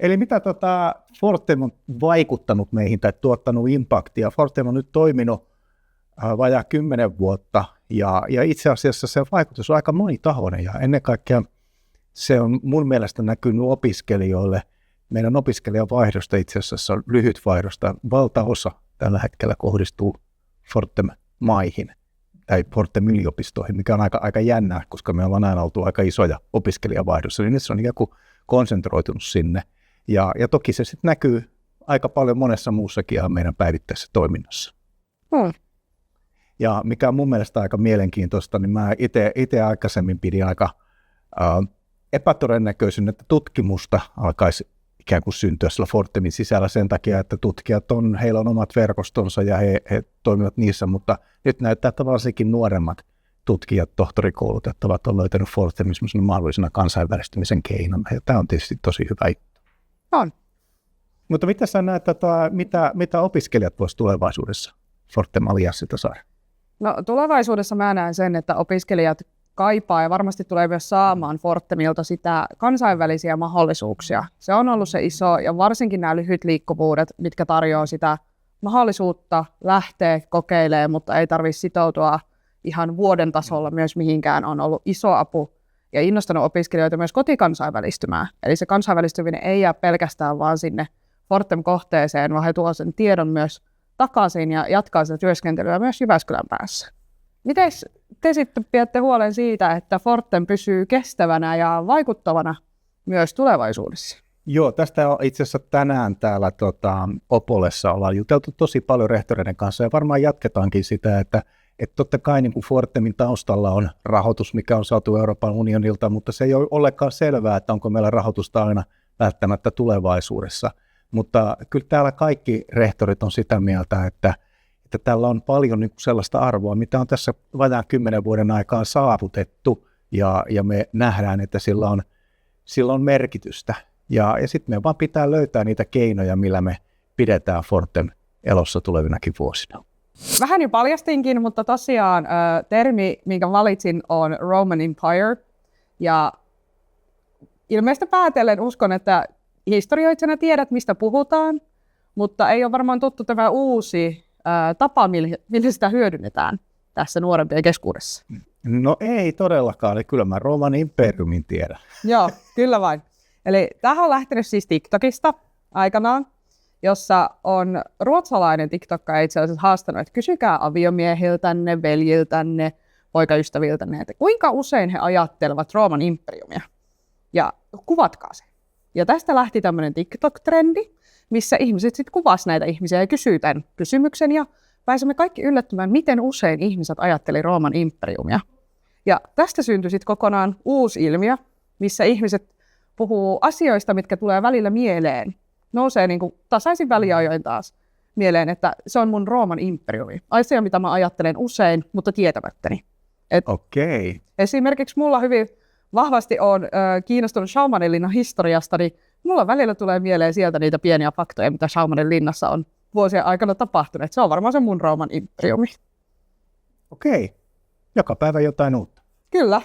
Eli mitä Fortem on vaikuttanut meihin tai tuottanut impaktia? Fortem on nyt toiminut vajaa 10 vuotta ja itse asiassa se vaikutus on aika monitahoinen ja ennen kaikkea se on mun mielestä näkynyt opiskelijoille. Meidän opiskelijavaihdosta itse asiassa on lyhytvaihdosta. Valtaosa tällä hetkellä kohdistuu Fortem-maihin tai Fortem-yliopistoihin, mikä on aika jännää, koska me ollaan aina oltu aika isoja opiskelijavaihdossa, niin se on ikään kuin konsentroitunut sinne. Ja toki se sitten näkyy aika paljon monessa muussakin meidän päivittäisessä toiminnassa. Ja mikä on mun mielestä aika mielenkiintoista, niin mä itse aikaisemmin pidin aika epätodennäköisin, että tutkimusta alkaisi ikään kuin syntyä sillä Fortemin sisällä sen takia, että tutkijat heillä on omat verkostonsa ja he toimivat niissä, mutta nyt näyttää, että varsinkin nuoremmat tutkijat, tohtorikoulutet ovat löytäneet Fortemin mahdollisena kansainvälistymisen keinona, ja tämä on tietysti tosi hyvä juttu. On. Mutta mitä sä näet, mitä opiskelijat voisivat tulevaisuudessa Fortem-allianssilta saada? No, tulevaisuudessa mä näen sen, että opiskelijat kaipaa ja varmasti tulee myös saamaan Fortemilta sitä kansainvälisiä mahdollisuuksia. Se on ollut se iso ja varsinkin nämä lyhyt liikkuvuudet, mitkä tarjoaa sitä mahdollisuutta lähteä kokeilemaan, mutta ei tarvitse sitoutua ihan vuoden tasolla myös mihinkään, on ollut iso apu ja innostanut opiskelijoita myös kotikansainvälistymään. Eli se kansainvälistyminen ei jää pelkästään vaan sinne Fortem-kohteeseen, vaan he tuovat sen tiedon myös takaisin ja jatkaa sitä työskentelyä myös Jyväskylän päässä. Miten te sitten pidätte huolen siitä, että Fortem pysyy kestävänä ja vaikuttavana myös tulevaisuudessa? Joo, tästä on itse asiassa tänään täällä Opolessa ollaan juteltu tosi paljon rehtoreiden kanssa ja varmaan jatketaankin sitä, että totta kai niin kuin Fortemin taustalla on rahoitus, mikä on saatu Euroopan unionilta, mutta se ei ole ollenkaan selvää, että onko meillä rahoitusta aina välttämättä tulevaisuudessa. Mutta kyllä täällä kaikki rehtorit on sitä mieltä, että tällä on paljon niin kuin sellaista arvoa, mitä on tässä vajaan 10 vuoden aikaan saavutettu, ja me nähdään, että sillä on merkitystä. Ja sitten me vaan pitää löytää niitä keinoja, millä me pidetään Fortem elossa tulevinakin vuosina. Vähän jo paljastinkin, mutta tosiaan termi, minkä valitsin, on Roman Empire. Ja ilmeisesti päätellen uskon, että historioitsijana tiedät, mistä puhutaan, mutta ei ole varmaan tuttu tämä uusi tapa, millä sitä hyödynnetään tässä nuorempien keskuudessa. No ei todellakaan, eli kyllä mä Roman Imperiumin tiedän. Joo, kyllä vain. Eli tämähän on lähtenyt siis TikTokista aikanaan, jossa on ruotsalainen TikTokka itse asiassa haastanut, että kysykää aviomiehiltänne, veljiltänne, poikaystäviltänne, että kuinka usein he ajattelevat Rooman imperiumia. Ja kuvatkaa se. Ja tästä lähti tämmöinen TikTok-trendi, missä ihmiset sitten kuvasivat näitä ihmisiä ja kysyivät tämän kysymyksen. Ja pääsemme kaikki yllättymään, miten usein ihmiset ajatteli Rooman imperiumia. Ja tästä syntyi sitten kokonaan uusi ilmiö, missä ihmiset puhuu asioista, mitkä tulee välillä mieleen. Nousee niin kuin tasaisin väliajoin taas mieleen, että se on mun Rooman imperiumi. Asia, mitä mä ajattelen usein, mutta tietämättäni. Okei. Esimerkiksi mulla hyvin vahvasti on kiinnostunut Schaumaninlinnan historiasta, niin mulla välillä tulee mieleen sieltä niitä pieniä faktoja, mitä Schaumaninlinnassa on vuosien aikana tapahtunut. Se on varmaan se mun Rooman imperiumi. Okei. Joka päivä jotain uutta. Kyllä.